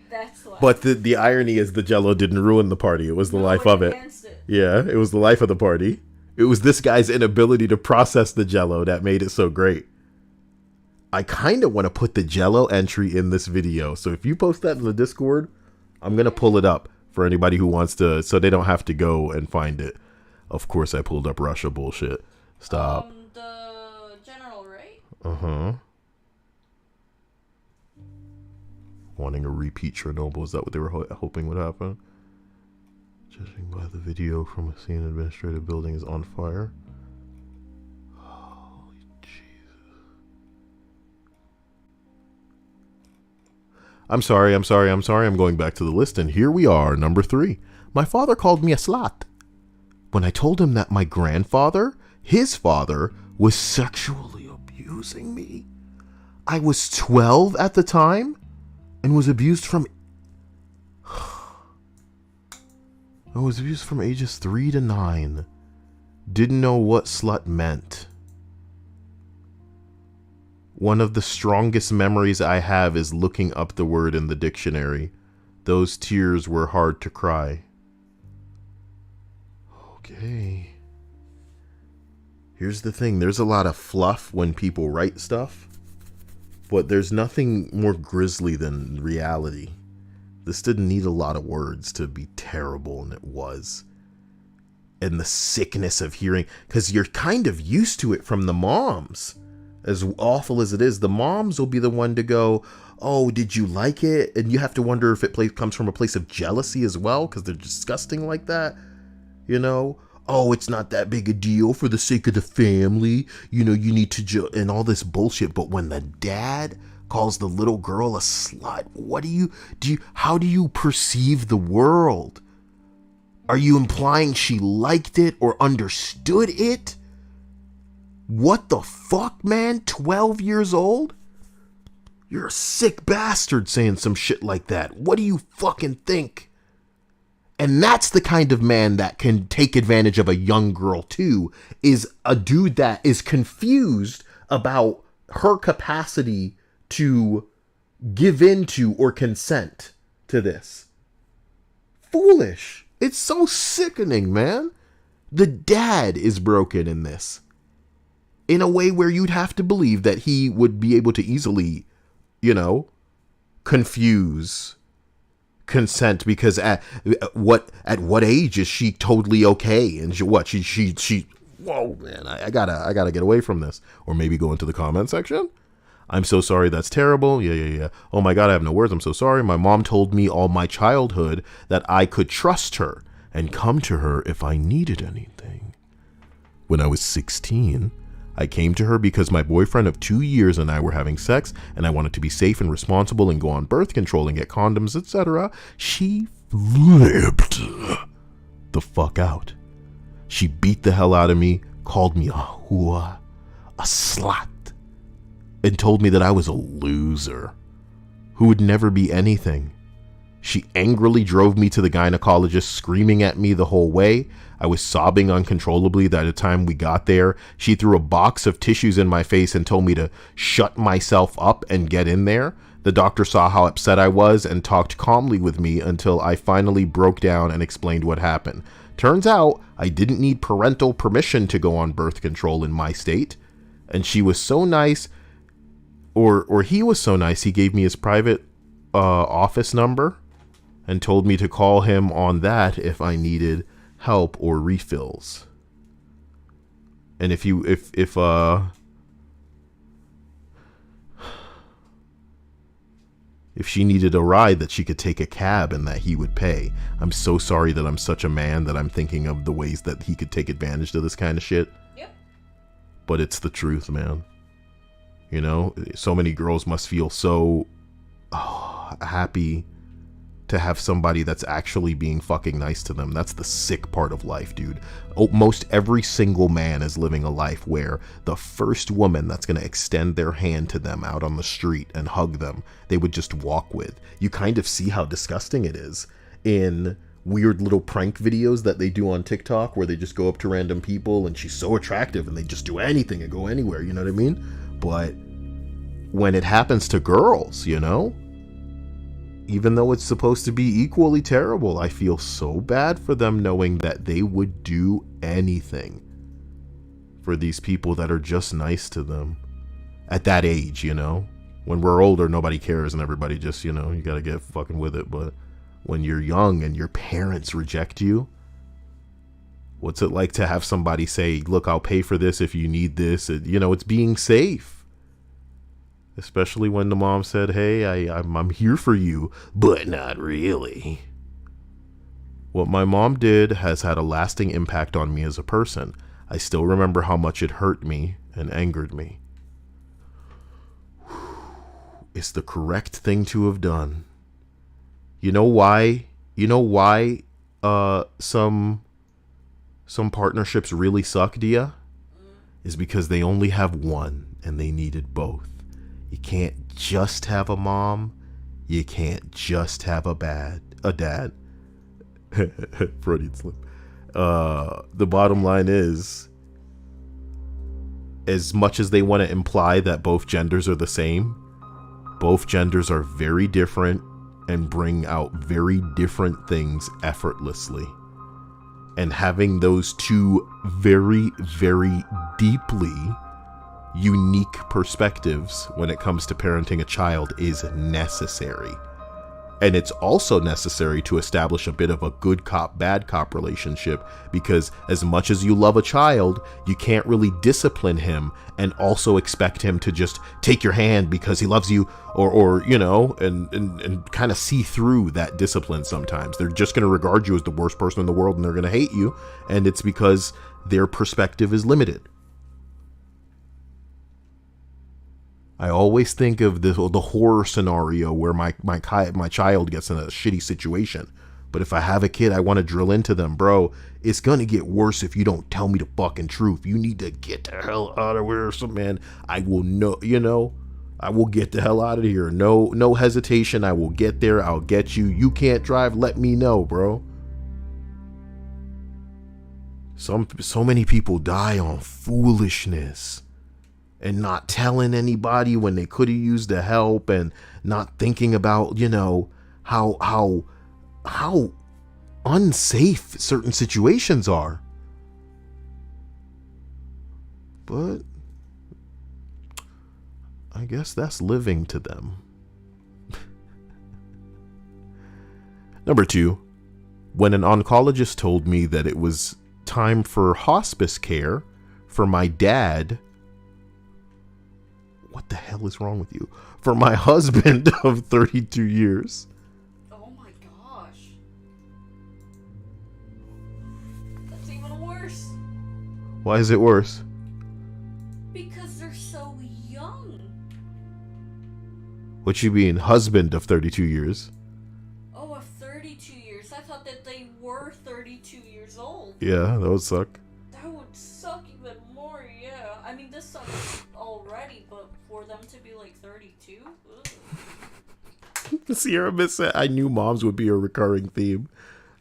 That's why. But the irony is the Jello didn't ruin the party. It was the life of it. Yeah, it was the life of the party. It was this guy's inability to process the Jello that made it so great. I kind of want to put the Jello entry in this video. So if you post that in the Discord, I'm going to pull it up for anybody who wants to, so they don't have to go and find it. Of course, I pulled up Russia bullshit. Stop. The general, right? Uh-huh. Wanting a repeat Chernobyl. Is that what they were hoping would happen? Judging by the video from a scene, administrative building is on fire. Holy Jesus. I'm sorry. I'm going back to the list, and here we are, number 3. My father called me a slut. When I told him that my grandfather, his father, was sexually abusing me. I was 12 at the time and was abused from ages 3 to 9. Didn't know what slut meant. One of the strongest memories I have is looking up the word in the dictionary. Those tears were hard to cry. Okay. Here's the thing. There's a lot of fluff when people write stuff, but there's nothing more grisly than reality. This didn't need a lot of words to be terrible, and it was. And the sickness of hearing, because you're kind of used to it from the moms. As awful as it is, the moms will be the one to go, oh, did you like it? And you have to wonder if it comes from a place of jealousy as well, because they're disgusting like that. You know, oh, it's not that big a deal for the sake of the family. You know, you need to and all this bullshit. But when the dad calls the little girl a slut, how do you perceive the world? Are you implying she liked it or understood it? What the fuck, man? 12 years old? You're a sick bastard saying some shit like that. What do you fucking think? And that's the kind of man that can take advantage of a young girl too, is a dude that is confused about her capacity to give in to or consent to this. Foolish. It's so sickening, man. The dad is broken in this. In a way where you'd have to believe that he would be able to easily, confuse consent, because at what age is she totally okay? And she whoa, man, I gotta get away from this. Or maybe go into the comment section. I'm so sorry, that's terrible. Yeah. Oh my God, I have no words. I'm so sorry. My mom told me all my childhood that I could trust her and come to her if I needed anything. When I was 16, I came to her because my boyfriend of 2 years and I were having sex, and I wanted to be safe and responsible and go on birth control and get condoms, etc. She flipped the fuck out. She beat the hell out of me, called me a whore, a slut, and told me that I was a loser who would never be anything. She angrily drove me to the gynecologist, screaming at me the whole way. I was sobbing uncontrollably. By the time we got there, she threw a box of tissues in my face and told me to shut myself up and get in there. The doctor saw how upset I was and talked calmly with me until I finally broke down and explained what happened. Turns out I didn't need parental permission to go on birth control in my state. And she was so nice, or he was so nice, he gave me his private office number and told me to call him on that if I needed help or refills. And if she needed a ride, that she could take a cab and that he would pay. I'm so sorry that I'm such a man that I'm thinking of the ways that he could take advantage of this kind of shit. Yep. But it's the truth, man. So many girls must feel so happy to have somebody that's actually being fucking nice to them. That's the sick part of life, dude. Most every single man is living a life where the first woman that's going to extend their hand to them out on the street and hug them, they would just walk with. You kind of see how disgusting it is in weird little prank videos that they do on TikTok where they just go up to random people and she's so attractive and they just do anything and go anywhere, you know what I mean? But when it happens to girls, you know, even though it's supposed to be equally terrible, I feel so bad for them knowing that they would do anything for these people that are just nice to them at that age, you know? When we're older, nobody cares and everybody just, you know, you gotta get fucking with it. But when you're young and your parents reject you, what's it like to have somebody say, look, I'll pay for this if you need this? You know, it's being safe. Especially when the mom said, hey, I'm here for you, but not really. What my mom did has had a lasting impact on me as a person. I still remember how much it hurt me and angered me. It's the correct thing to have done. You know why? You know why some partnerships really suck, Dia? Is because they only have one and they needed both. You can't just have a mom. You can't just have a dad. Freudian slip. The bottom line is, as much as they want to imply that both genders are the same, both genders are very different and bring out very different things effortlessly. And having those two very, very deeply unique perspectives when it comes to parenting a child is necessary. And it's also necessary to establish a bit of a good cop, bad cop relationship, because as much as you love a child, you can't really discipline him and also expect him to just take your hand because he loves you, or you know, and kind of see through that discipline sometimes. They're just going to regard you as the worst person in the world and they're going to hate you, and it's because their perspective is limited. I always think of the horror scenario where my child gets in a shitty situation. But if I have a kid, I want to drill into them, bro. It's going to get worse if you don't tell me the fucking truth. You need to get the hell out of here, man. I will know, you know, I will get the hell out of here. No hesitation. I will get there. I'll get you. You can't drive. Let me know, bro. So many people die on foolishness. And not telling anybody when they could have used the help, and not thinking about, you know, how unsafe certain situations are. But I guess that's living to them. Number 2, when an oncologist told me that it was time for hospice care for my dad. What the hell is wrong with you? For my husband of 32 years. Oh my gosh. That's even worse. Why is it worse? Because they're so young. What you mean, husband of 32 years? Oh, of 32 years. I thought that they were 32 years old. Yeah, that would suck. That would suck even more, yeah. I mean, this sucks already, but for them to be like 32? Sierra Miss said, I knew moms would be a recurring theme.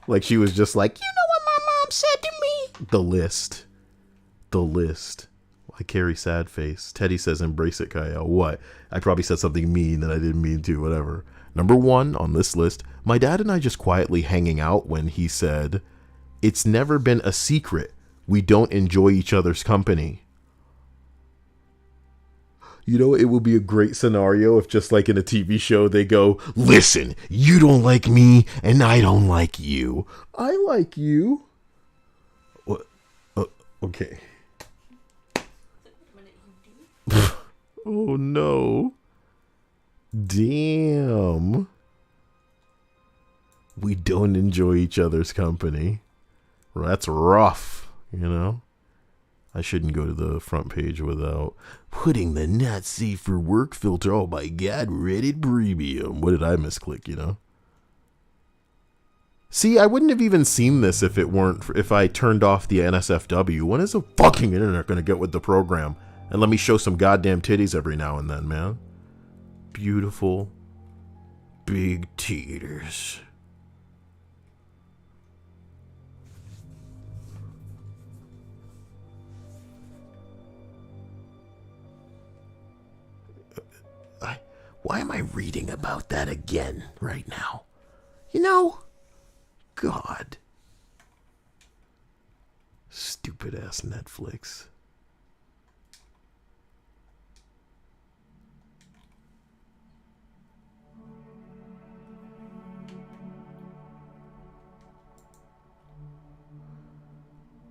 Like, she was just like, you know what my mom said to me? The list. I carry sad face. Teddy says, embrace it, Kyle. What? I probably said something mean that I didn't mean to, whatever. Number 1 on this list, my dad and I just quietly hanging out when he said, it's never been a secret. We don't enjoy each other's company. You know, it will be a great scenario if, just like in a TV show, they go, listen, you don't like me and I don't like you. I like you. What? Okay. Oh no. Damn. We don't enjoy each other's company. That's rough, you know? I shouldn't go to the front page without putting the not safe for work filter. Oh my god, Reddit premium. What did I misclick, you know? See, I wouldn't have even seen this if I turned off the NSFW. When is the fucking internet gonna get with the program and let me show some goddamn titties every now and then, man? Beautiful, big teeters. Why am I reading about that again right now? You know? God. Stupid ass Netflix.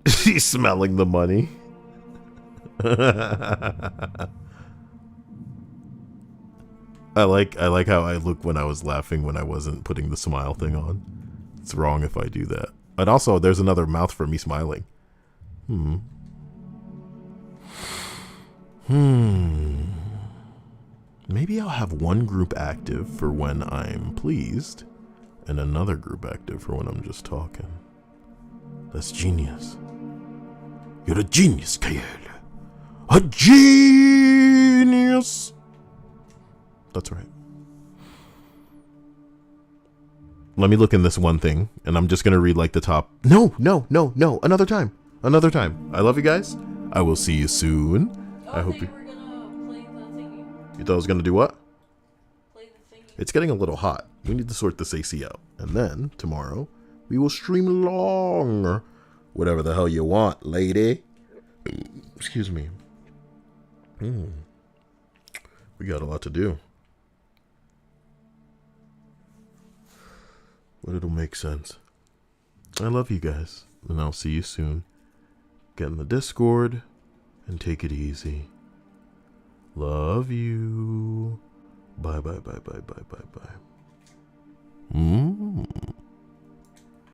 She's smelling the money. I like how I look when I was laughing when I wasn't putting the smile thing on. It's wrong if I do that. And also, there's another mouth for me smiling. Maybe I'll have one group active for when I'm pleased and another group active for when I'm just talking. That's genius. You're a genius, Kyle. A genius! That's right. Let me look in this one thing, and I'm just gonna read like the top. No. Another time. I love you guys. I will see you soon. I hope you. Were gonna play the thingy. You thought I was gonna do what? Play the thingy. It's getting a little hot. We need to sort this AC out, and then tomorrow we will stream long. Whatever the hell you want, lady. Excuse me. We got a lot to do. But it'll make sense. I love you guys, and I'll see you soon. Get in the Discord and take it easy. Love you. Bye.